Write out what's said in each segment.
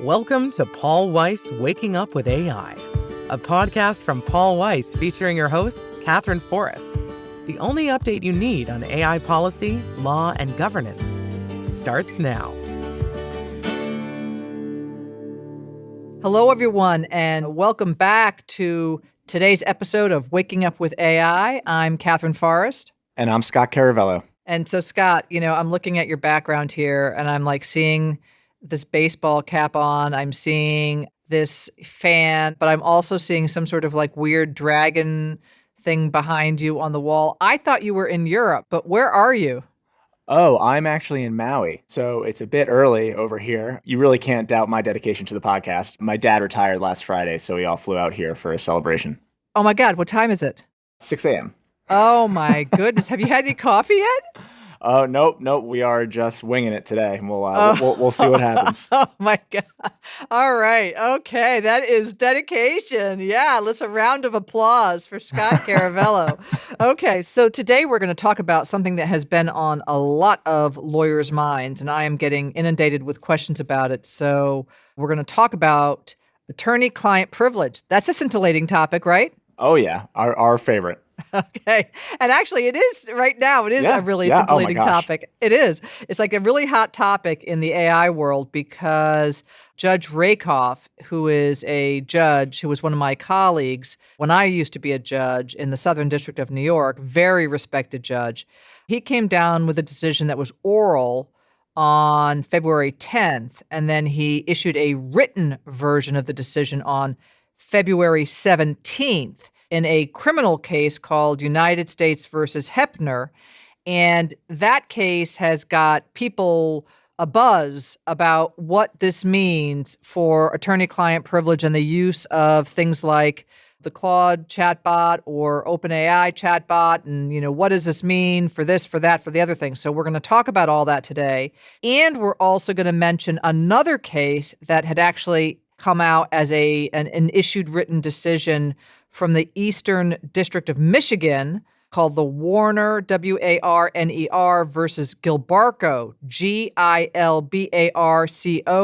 Welcome to Paul Weiss Waking Up with AI, a podcast from Paul Weiss featuring your host, Katherine Forrest. The only update you need on AI policy, law, and governance starts now. Hello, everyone, and welcome back to today's episode of Waking Up with AI. I'm Katherine Forrest. And I'm Scott Caravello. And so, Scott, I'm looking at your background here, and I'm seeing this baseball cap on. I'm seeing this fan, but I'm also seeing some sort of weird dragon thing behind you on the wall. I thought you were in Europe, but where are you? Oh, I'm actually in Maui, so it's a bit early over here. You really can't doubt my dedication to the podcast. My dad retired last Friday, so we all flew out here for a celebration. Oh my God, what time is it? 6 a.m. Oh my goodness. Have you had any coffee yet? Oh, nope. We are just winging it today. We'll see what happens. Oh my God. All right. Okay. That is dedication. Yeah. Let's a round of applause for Scott Caravello. Okay. So today we're going to talk about something that has been on a lot of lawyers' minds, and I am getting inundated with questions about it. So we're going to talk about attorney-client privilege. That's a scintillating topic, right? Oh, yeah. Our favorite. Okay. And actually, it is right now. It is a really scintillating topic. It is. It's a really hot topic in the AI world because Judge Rakoff, who is a judge who was one of my colleagues when I used to be a judge in the Southern District of New York, very respected judge, he came down with a decision that was oral on February 10th, and then he issued a written version of the decision on February 17th. In a criminal case called United States versus Heppner. And that case has got people abuzz about what this means for attorney-client privilege and the use of things like the Claude chatbot or OpenAI chatbot. And, what does this mean for this, for that, for the other thing? So we're going to talk about all that today. And we're also going to mention another case that had actually come out as an issued written decision from the Eastern District of Michigan called the Warner, W-A-R-N-E-R versus Gilbarco, G-I-L-B-A-R-C-O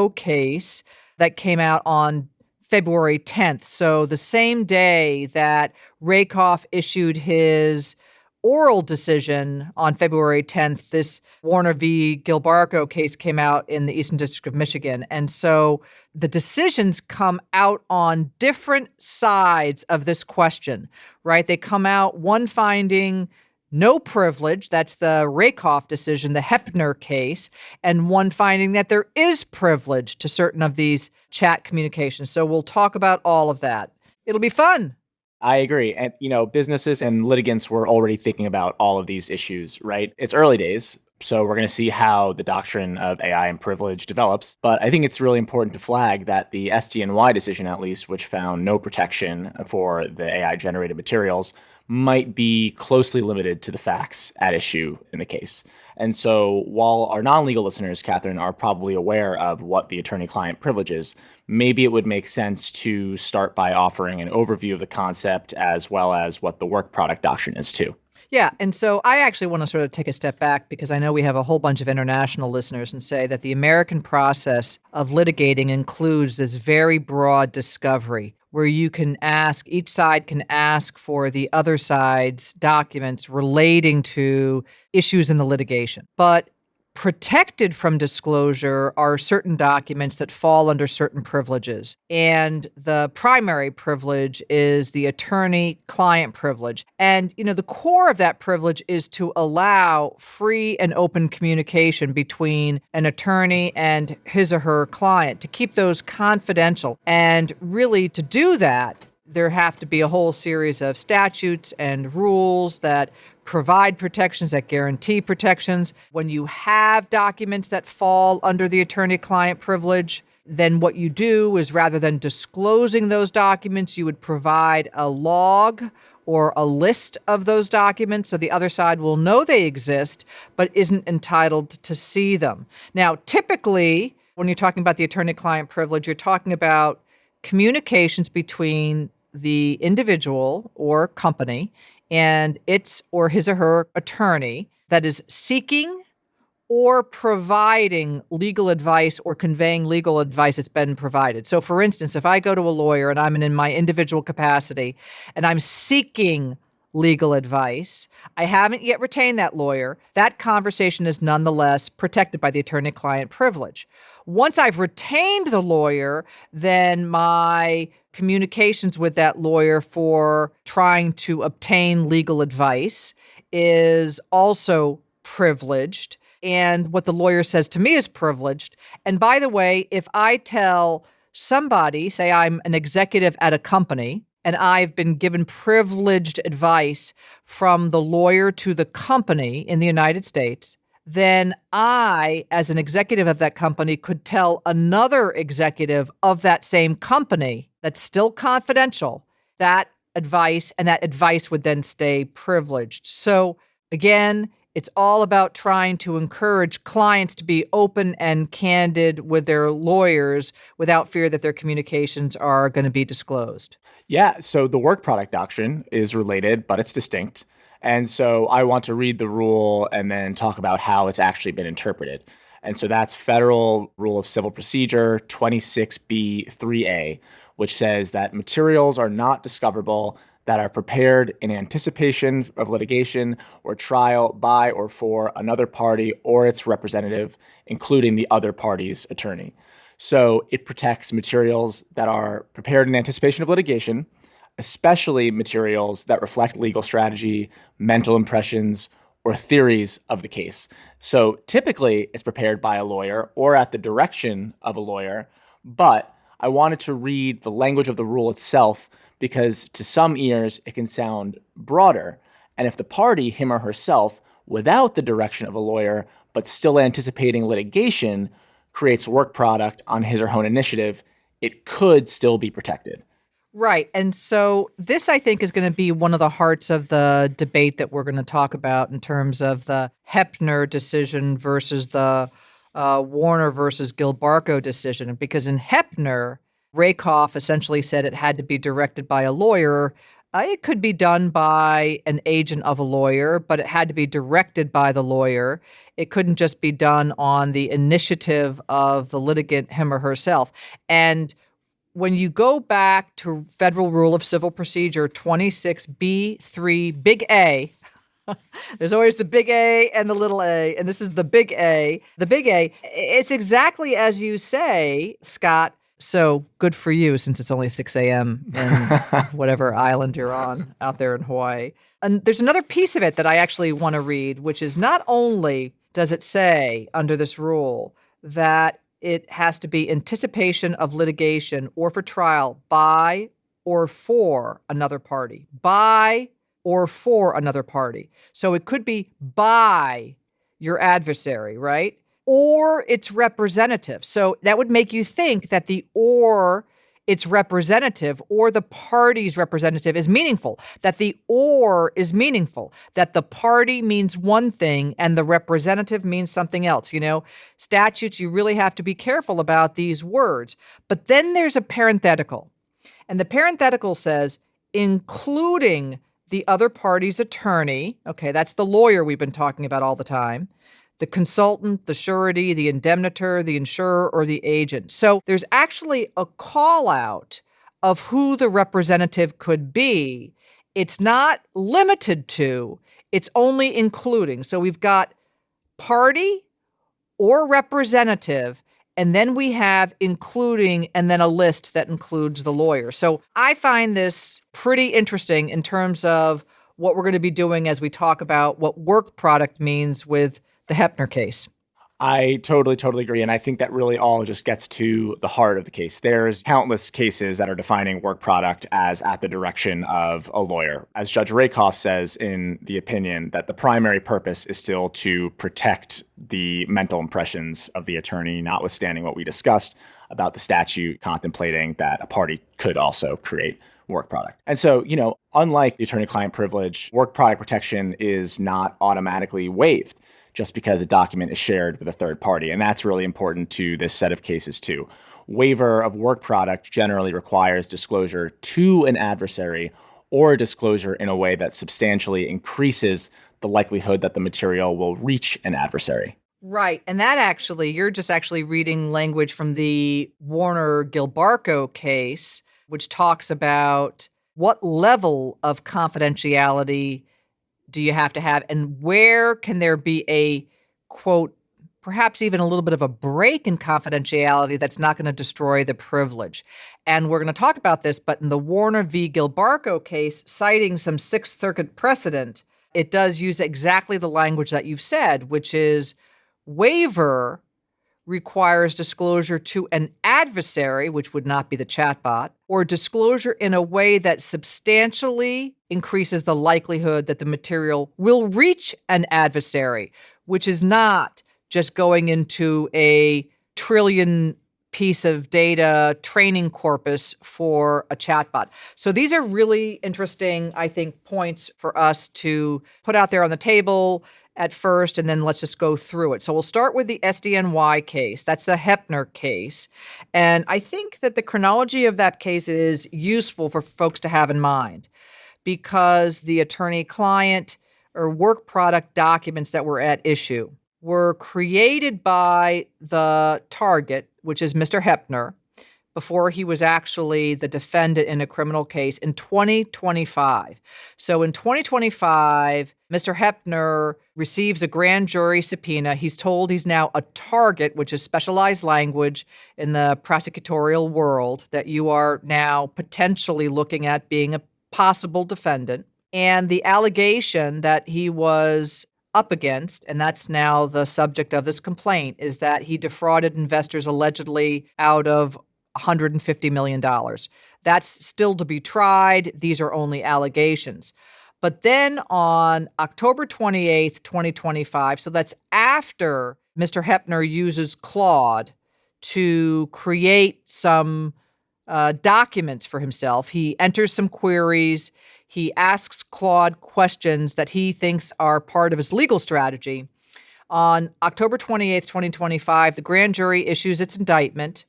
case that came out on February 10th. So the same day that Rakoff issued his oral decision on February 10th, this Warner v. Gilbarco case came out in the Eastern District of Michigan. And so the decisions come out on different sides of this question, right? They come out one finding no privilege, that's the Rakoff decision, the Heppner case, and one finding that there is privilege to certain of these chat communications. So we'll talk about all of that. It'll be fun. I agree. And, businesses and litigants were already thinking about all of these issues, right? It's early days, so we're going to see how the doctrine of AI and privilege develops. But I think it's really important to flag that the SDNY decision, at least, which found no protection for the AI-generated materials, might be closely limited to the facts at issue in the case. And so while our non-legal listeners, Katherine, are probably aware of what the attorney-client privilege is, maybe it would make sense to start by offering an overview of the concept as well as what the work product doctrine is too. Yeah. And so I actually want to sort of take a step back because I know we have a whole bunch of international listeners and say that the American process of litigating includes this very broad discovery where you can ask, each side can ask for the other side's documents relating to issues in the litigation. But protected from disclosure are certain documents that fall under certain privileges. And the primary privilege is the attorney-client privilege. And, the core of that privilege is to allow free and open communication between an attorney and his or her client, to keep those confidential. And really, to do that, there have to be a whole series of statutes and rules that provide protections, that guarantee protections. When you have documents that fall under the attorney-client privilege, then what you do is rather than disclosing those documents, you would provide a log or a list of those documents so the other side will know they exist but isn't entitled to see them. Now, typically, when you're talking about the attorney-client privilege, you're talking about communications between the individual or company and its or his or her attorney that is seeking or providing legal advice or conveying legal advice that's been provided. So for instance, if I go to a lawyer and I'm in my individual capacity and I'm seeking legal advice, I haven't yet retained that lawyer, that conversation is nonetheless protected by the attorney-client privilege. Once I've retained the lawyer, then my communications with that lawyer for trying to obtain legal advice is also privileged. And what the lawyer says to me is privileged. And by the way, if I tell somebody, say I'm an executive at a company, and I've been given privileged advice from the lawyer to the company in the United States, then I, as an executive of that company, could tell another executive of that same company that's still confidential that advice, and that advice would then stay privileged. So again, it's all about trying to encourage clients to be open and candid with their lawyers without fear that their communications are going to be disclosed. Yeah, so the work product doctrine is related, but it's distinct. And so I want to read the rule and then talk about how it's actually been interpreted. And so that's Federal Rule of Civil Procedure 26B3A, which says that materials are not discoverable that are prepared in anticipation of litigation or trial by or for another party or its representative, including the other party's attorney. So it protects materials that are prepared in anticipation of litigation, especially materials that reflect legal strategy, mental impressions, or theories of the case. So typically it's prepared by a lawyer or at the direction of a lawyer, but I wanted to read the language of the rule itself because to some ears it can sound broader. And if the party, him or herself, without the direction of a lawyer, but still anticipating litigation, creates work product on his or her own initiative, it could still be protected. Right. And so this, I think, is going to be one of the hearts of the debate that we're going to talk about in terms of the Heppner decision versus the Warner versus Gilbarco decision. Because in Heppner, Rakoff essentially said it had to be directed by a lawyer. It could be done by an agent of a lawyer, but it had to be directed by the lawyer. It couldn't just be done on the initiative of the litigant, him or herself. And when you go back to Federal Rule of Civil Procedure 26B3, big A, there's always the big A and the little a, and this is the big A. The big A, it's exactly as you say, Scott. So good for you, since it's only 6 a.m. in whatever island you're on out there in Hawaii. And there's another piece of it that I actually want to read, which is not only does it say under this rule that it has to be anticipation of litigation or for trial by or for another party. By or for another party. So it could be by your adversary, right? Or its representative. So that would make you think that the or its representative or the party's representative is meaningful, that the or is meaningful, that the party means one thing and the representative means something else. You know, statutes, you really have to be careful about these words. But then there's a parenthetical, and the parenthetical says, including the other party's attorney. Okay, that's the lawyer we've been talking about all the time. The consultant, the surety, the indemnitor, the insurer, or the agent. So there's actually a call out of who the representative could be. It's not limited to, it's only including. So we've got party or representative, and then we have including, and then a list that includes the lawyer. So I find this pretty interesting in terms of what we're going to be doing as we talk about what work product means with the Heppner case. I totally agree. And I think that really all just gets to the heart of the case. There's countless cases that are defining work product as at the direction of a lawyer. As Judge Rakoff says in the opinion, that the primary purpose is still to protect the mental impressions of the attorney, notwithstanding what we discussed about the statute contemplating that a party could also create work product. And so, unlike the attorney-client privilege, work product protection is not automatically waived just because a document is shared with a third party. And that's really important to this set of cases too. Waiver of work product generally requires disclosure to an adversary or disclosure in a way that substantially increases the likelihood that the material will reach an adversary. Right. And that actually, you're just actually reading language from the Warner Gilbarco case, which talks about what level of confidentiality do you have to have, and where can there be a, quote, perhaps even a little bit of a break in confidentiality that's not going to destroy the privilege. And we're going to talk about this, but in the Warner v. Gilbarco case, citing some Sixth Circuit precedent, it does use exactly the language that you've said, which is waiver requires disclosure to an adversary, which would not be the chatbot, or disclosure in a way that substantially increases the likelihood that the material will reach an adversary, which is not just going into a trillion piece of data training corpus for a chatbot. So these are really interesting, I think, points for us to put out there on the table at first, and then let's just go through it. So we'll start with the SDNY case. That's the Heppner case. And I think that the chronology of that case is useful for folks to have in mind because the attorney-client or work product documents that were at issue were created by the target, which is Mr. Heppner, before he was actually the defendant in a criminal case in 2025. So in 2025, Mr. Heppner receives a grand jury subpoena. He's told he's now a target, which is specialized language in the prosecutorial world, that you are now potentially looking at being a possible defendant. And the allegation that he was up against, and that's now the subject of this complaint, is that he defrauded investors allegedly out of $150 million. That's still to be tried. These are only allegations. But then on October 28th, 2025, so that's after Mr. Heppner uses Claude to create some documents for himself, he enters some queries. He asks Claude questions that he thinks are part of his legal strategy. On October 28th, 2025, the grand jury issues its indictment,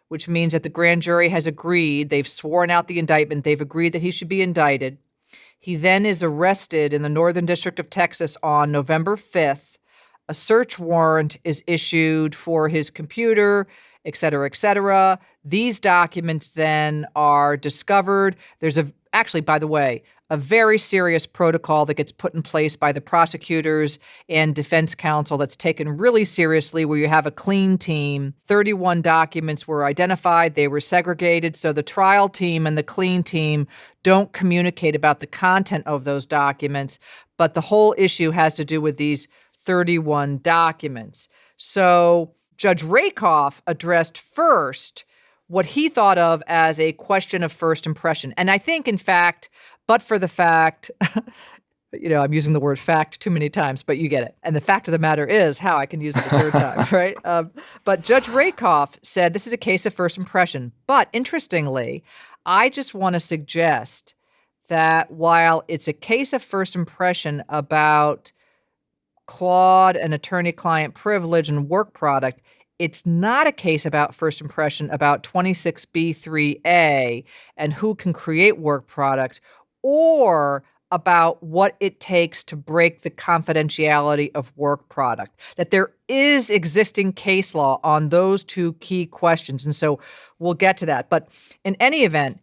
which means that the grand jury has agreed, they've sworn out the indictment, they've agreed that he should be indicted. He then is arrested in the Northern District of Texas on November 5th. A search warrant is issued for his computer, et cetera, et cetera. These documents then are discovered. There's actually, by the way, a very serious protocol that gets put in place by the prosecutors and defense counsel that's taken really seriously, where you have a clean team. 31 documents were identified. They were segregated. So the trial team and the clean team don't communicate about the content of those documents. But the whole issue has to do with these 31 documents. So Judge Rakoff addressed first what he thought of as a question of first impression. And I think, in fact, but for the fact, I'm using the word fact too many times, but you get it. And the fact of the matter is how I can use it a third time, right? But Judge Rakoff said this is a case of first impression. But interestingly, I just want to suggest that while it's a case of first impression about Claude and attorney-client privilege and work product, it's not a case about first impression about 26B3A and who can create work product, or about what it takes to break the confidentiality of work product. That there is existing case law on those two key questions. And so we'll get to that. But in any event,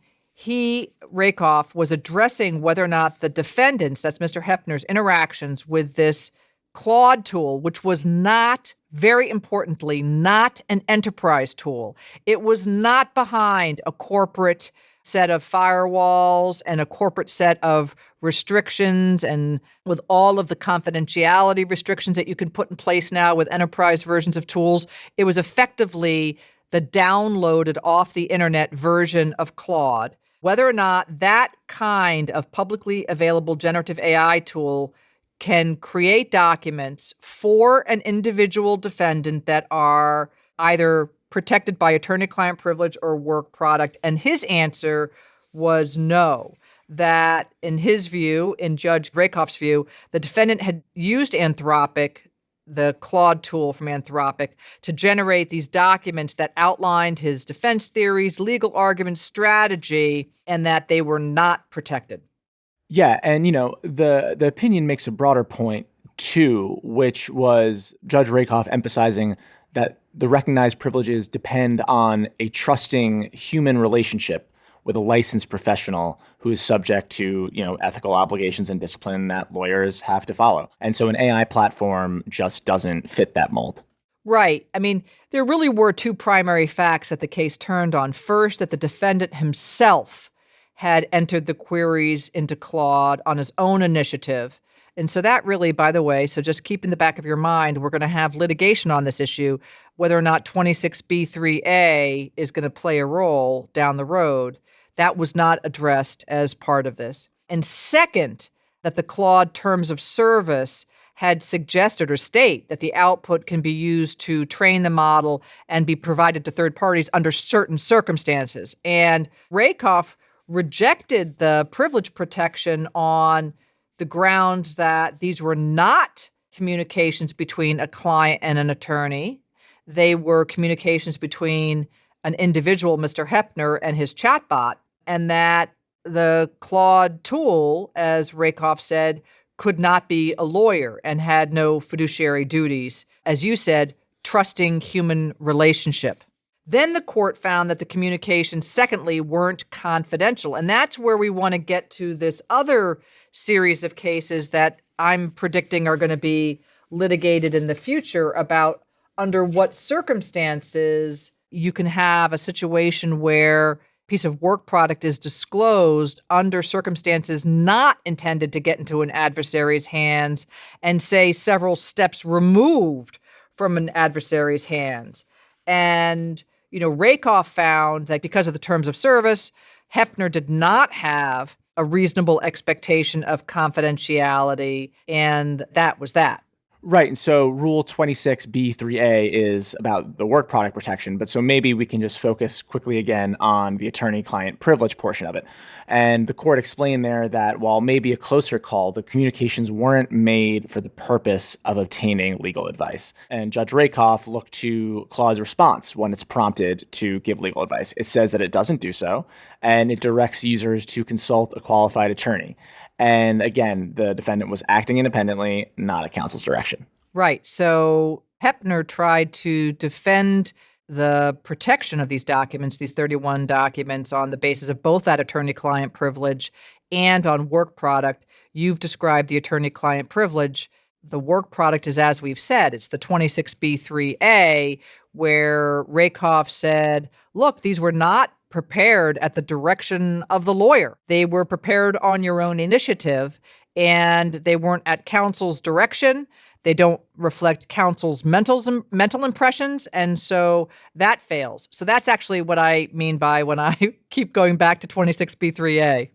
Rakoff was addressing whether or not the defendants, that's Mr. Heppner's interactions with this Claude tool, which was not, very importantly, not an enterprise tool. It was not behind a corporate set of firewalls and a corporate set of restrictions, and with all of the confidentiality restrictions that you can put in place now with enterprise versions of tools. It was effectively the downloaded off the internet version of Claude. Whether or not that kind of publicly available generative AI tool can create documents for an individual defendant that are either protected by attorney-client privilege or work product. And his answer was no, that in his view, in Judge Rakoff's view, the defendant had used Anthropic, the Claude tool from Anthropic, to generate these documents that outlined his defense theories, legal arguments, strategy, and that they were not protected. Yeah, and the opinion makes a broader point 2, which was Judge Rakoff emphasizing that the recognized privileges depend on a trusting human relationship with a licensed professional who is subject to, ethical obligations and discipline that lawyers have to follow. And so an AI platform just doesn't fit that mold. Right. I mean, there really were two primary facts that the case turned on. First, that the defendant himself had entered the queries into Claude on his own initiative. And so that really, by the way, so just keep in the back of your mind, we're going to have litigation on this issue, whether or not 26B3A is going to play a role down the road. That was not addressed as part of this. And second, that the Claude terms of service had suggested or state that the output can be used to train the model and be provided to third parties under certain circumstances. And Rakoff rejected the privilege protection on the grounds that these were not communications between a client and an attorney. They were communications between an individual, Mr. Heppner, and his chatbot, and that the Claude tool, as Rakoff said, could not be a lawyer and had no fiduciary duties. As you said, trusting human relationship. Then the court found that the communications, secondly, weren't confidential. And that's where we want to get to this other series of cases that I'm predicting are going to be litigated in the future about under what circumstances you can have a situation where a piece of work product is disclosed under circumstances not intended to get into an adversary's hands and, say, several steps removed from an adversary's hands. And Rakoff found that because of the terms of service, Heppner did not have a reasonable expectation of confidentiality, and that was that. Right. And so Rule 26B3A is about the work product protection. But so maybe we can just focus quickly again on the attorney-client privilege portion of it. And the court explained there that while maybe a closer call, the communications weren't made for the purpose of obtaining legal advice. And Judge Rakoff looked to Claude's response when it's prompted to give legal advice. It says that it doesn't do so, and it directs users to consult a qualified attorney. And again, the defendant was acting independently, not at counsel's direction. Right. So Heppner tried to defend the protection of these documents, these 31 documents, on the basis of both that attorney-client privilege and on work product. You've described the attorney-client privilege. The work product is, as we've said, it's the 26B3A, where Rakoff said, look, these were not prepared at the direction of the lawyer. They were prepared on your own initiative, and they weren't at counsel's direction. They don't reflect counsel's mental impressions, and so that fails. So that's actually what I mean by when I keep going back to 26B3A.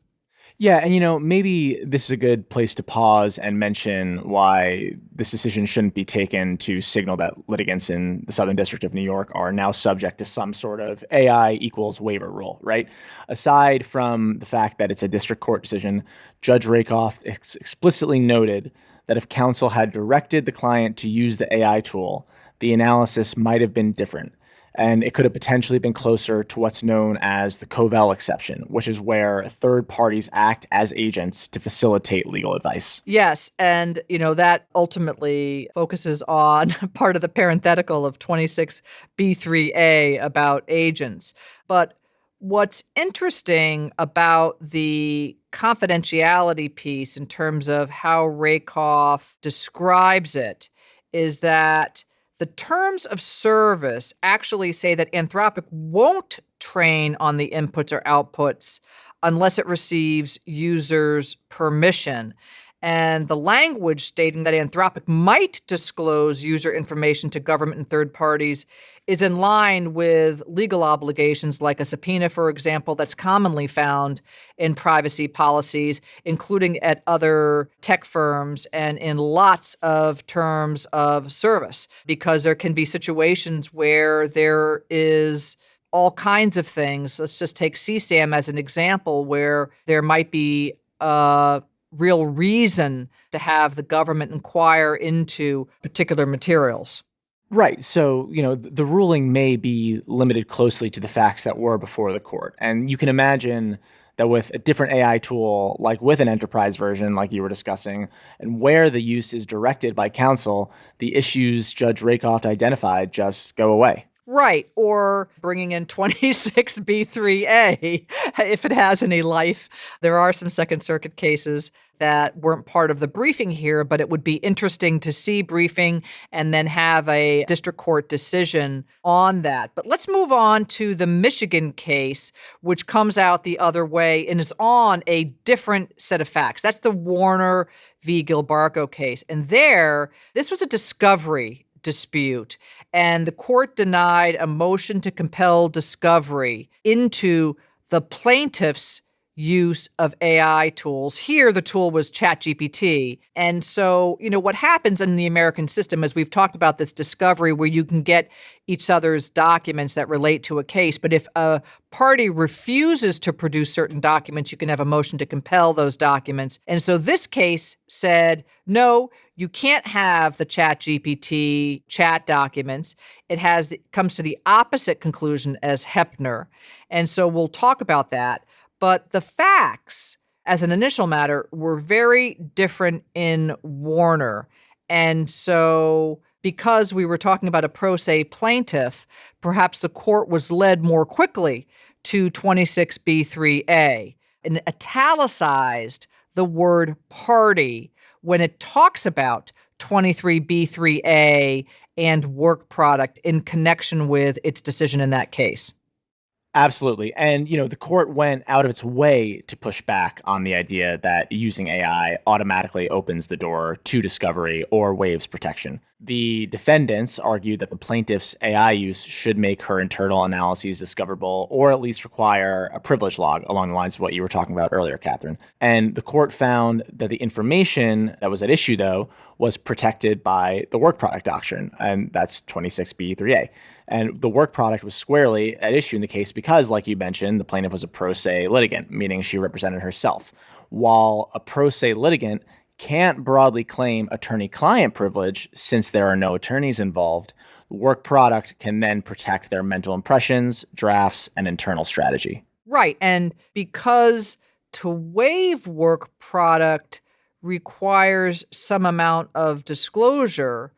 Yeah, and maybe this is a good place to pause and mention why this decision shouldn't be taken to signal that litigants in the Southern District of New York are now subject to some sort of AI equals waiver rule, right? Aside from the fact that it's a district court decision, Judge Rakoff explicitly noted that if counsel had directed the client to use the AI tool, the analysis might have been different. And it could have potentially been closer to what's known as the Caravello exception, which is where third parties act as agents to facilitate legal advice. Yes. And, that ultimately focuses on part of the parenthetical of 26B3A about agents. But what's interesting about the confidentiality piece in terms of how Rakoff describes it is that the terms of service actually say that Anthropic won't train on the inputs or outputs unless it receives users' permission. And the language stating that Anthropic might disclose user information to government and third parties is in line with legal obligations like a subpoena, for example, that's commonly found in privacy policies, including at other tech firms and in lots of terms of service, because there can be situations where there is all kinds of things. Let's just take CSAM as an example, where there might be a real reason to have the government inquire into particular materials. Right. So, the ruling may be limited closely to the facts that were before the court. And you can imagine that with a different AI tool, like with an enterprise version, like you were discussing, and where the use is directed by counsel, the issues Judge Rakoff identified just go away. Right. Or bringing in 26B3A if it has any life. There are some Second Circuit cases that weren't part of the briefing here, but it would be interesting to see briefing and then have a district court decision on that. But let's move on to the Michigan case, which comes out the other way and is on a different set of facts. That's the Warner v. Gilbarco case. And this was a discovery dispute, and the court denied a motion to compel discovery into the plaintiff's use of AI tools. Here, the tool was ChatGPT. And so, what happens in the American system is we've talked about this discovery where you can get each other's documents that relate to a case. But if a party refuses to produce certain documents, you can have a motion to compel those documents. And so this case said, no, you can't have the ChatGPT chat documents. It comes to the opposite conclusion as Heppner. And so we'll talk about that. But the facts, as an initial matter, were very different in Warner. And so because we were talking about a pro se plaintiff, perhaps the court was led more quickly to 26B3A and italicized the word party when it talks about 23B3A and work product in connection with its decision in that case. Absolutely. And, the court went out of its way to push back on the idea that using AI automatically opens the door to discovery or waives protection. The defendants argued that the plaintiff's AI use should make her internal analyses discoverable or at least require a privilege log along the lines of what you were talking about earlier, Katherine. And the court found that the information that was at issue, though, was protected by the work product doctrine, and that's 26B3A. And the work product was squarely at issue in the case because, like you mentioned, the plaintiff was a pro se litigant, meaning she represented herself. While a pro se litigant can't broadly claim attorney-client privilege since there are no attorneys involved, the work product can then protect their mental impressions, drafts, and internal strategy. Right. And because to waive work product requires some amount of disclosure,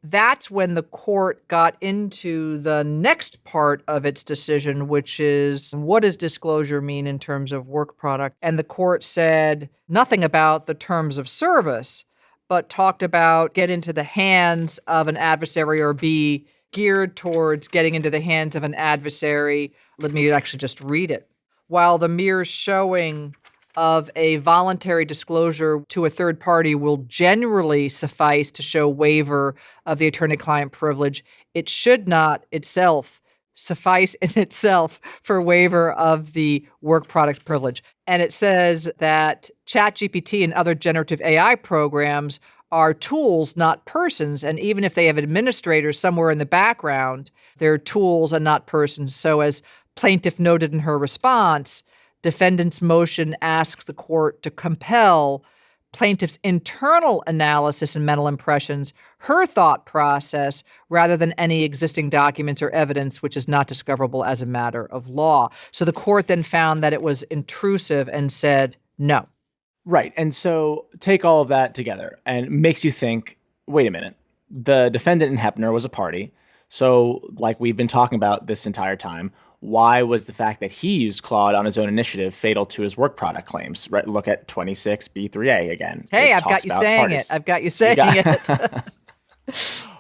that's when the court got into the next part of its decision, which is what does disclosure mean in terms of work product? And the court said nothing about the terms of service, but talked about get into the hands of an adversary or be geared towards getting into the hands of an adversary. Let me actually just read it. While the mere showing of a voluntary disclosure to a third party will generally suffice to show waiver of the attorney-client privilege, it should not itself suffice in itself for waiver of the work product privilege. And it says that ChatGPT and other generative AI programs are tools, not persons. And even if they have administrators somewhere in the background, they're tools and not persons. So as plaintiff noted in her response, defendant's motion asks the court to compel plaintiff's internal analysis and mental impressions, her thought process, rather than any existing documents or evidence which is not discoverable as a matter of law. So the court then found that it was intrusive and said no. Right. And so take all of that together and it makes you think, wait a minute, the defendant in Heppner was a party. So like we've been talking about this entire time, why was the fact that he used Claude on his own initiative fatal to his work product claims? Right. Look at 26B3A again. Hey, I've got you saying it. I've got you saying it.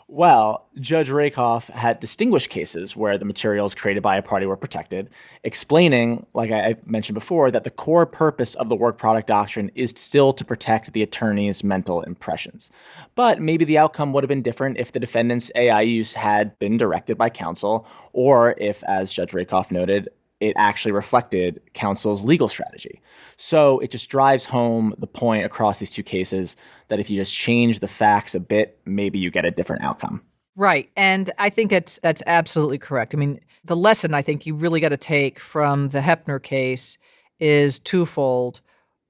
Well, Judge Rakoff had distinguished cases where the materials created by a party were protected, explaining, like I mentioned before, that the core purpose of the work product doctrine is still to protect the attorney's mental impressions. But maybe the outcome would have been different if the defendant's AI use had been directed by counsel, or if, as Judge Rakoff noted, it actually reflected counsel's legal strategy. So it just drives home the point across these two cases that if you just change the facts a bit, maybe you get a different outcome. Right. And I think that's absolutely correct. I mean, the lesson I think you really got to take from the Heppner case is twofold.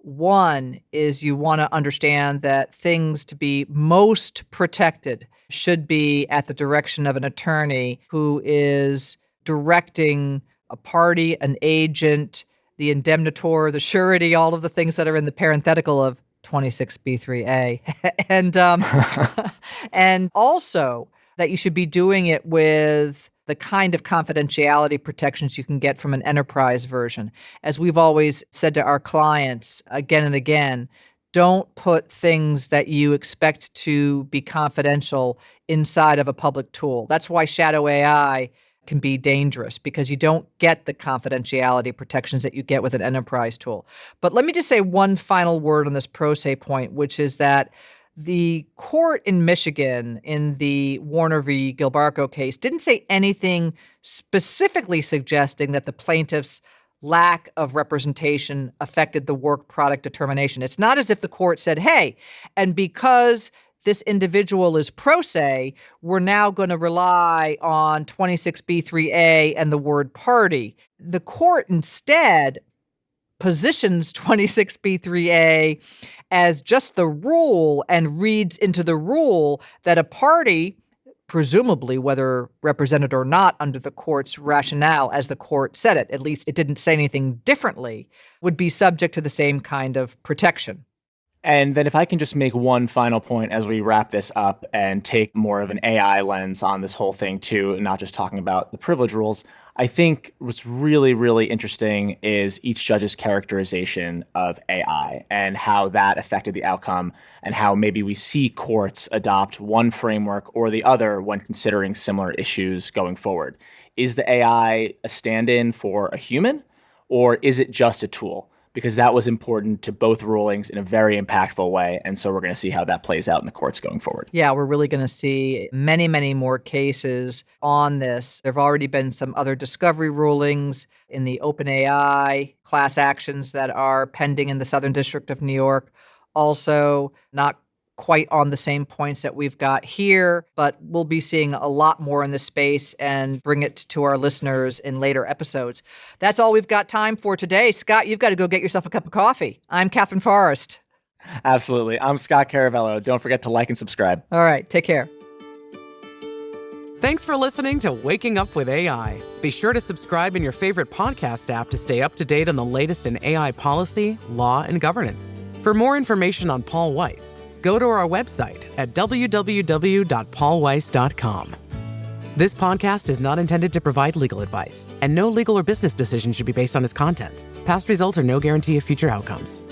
One is you want to understand that things to be most protected should be at the direction of an attorney who is directing a party, an agent, the indemnitor, the surety, all of the things that are in the parenthetical of 26B3A. And also that you should be doing it with the kind of confidentiality protections you can get from an enterprise version. As we've always said to our clients again and again, don't put things that you expect to be confidential inside of a public tool. That's why shadow AI can be dangerous, because you don't get the confidentiality protections that you get with an enterprise tool. But let me just say one final word on this pro se point, which is that the court in Michigan in the Warner v. Gilbarco case didn't say anything specifically suggesting that the plaintiff's lack of representation affected the work product determination. It's not as if the court said, hey, and because this individual is pro se, we're now going to rely on 26B3A and the word party. The court instead positions 26B3A as just the rule and reads into the rule that a party, presumably whether represented or not under the court's rationale as the court said it, at least it didn't say anything differently, would be subject to the same kind of protection. And then if I can just make one final point as we wrap this up and take more of an AI lens on this whole thing too, and not just talking about the privilege rules, I think what's really, really interesting is each judge's characterization of AI and how that affected the outcome, and how maybe we see courts adopt one framework or the other when considering similar issues going forward. Is the AI a stand-in for a human, or is it just a tool? Because that was important to both rulings in a very impactful way. And so we're going to see how that plays out in the courts going forward. Yeah, we're really going to see many, many more cases on this. There have already been some other discovery rulings in the OpenAI class actions that are pending in the Southern District of New York. Also, not quite on the same points that we've got here, but we'll be seeing a lot more in this space and bring it to our listeners in later episodes. That's all we've got time for today. Scott, you've got to go get yourself a cup of coffee. I'm Katherine Forrest. Absolutely. I'm Scott Caravello. Don't forget to like and subscribe. All right. Take care. Thanks for listening to Waking Up with AI. Be sure to subscribe in your favorite podcast app to stay up to date on the latest in AI policy, law, and governance. For more information on Paul Weiss, go to our website at www.paulweiss.com. This podcast is not intended to provide legal advice, and no legal or business decision should be based on its content. Past results are no guarantee of future outcomes.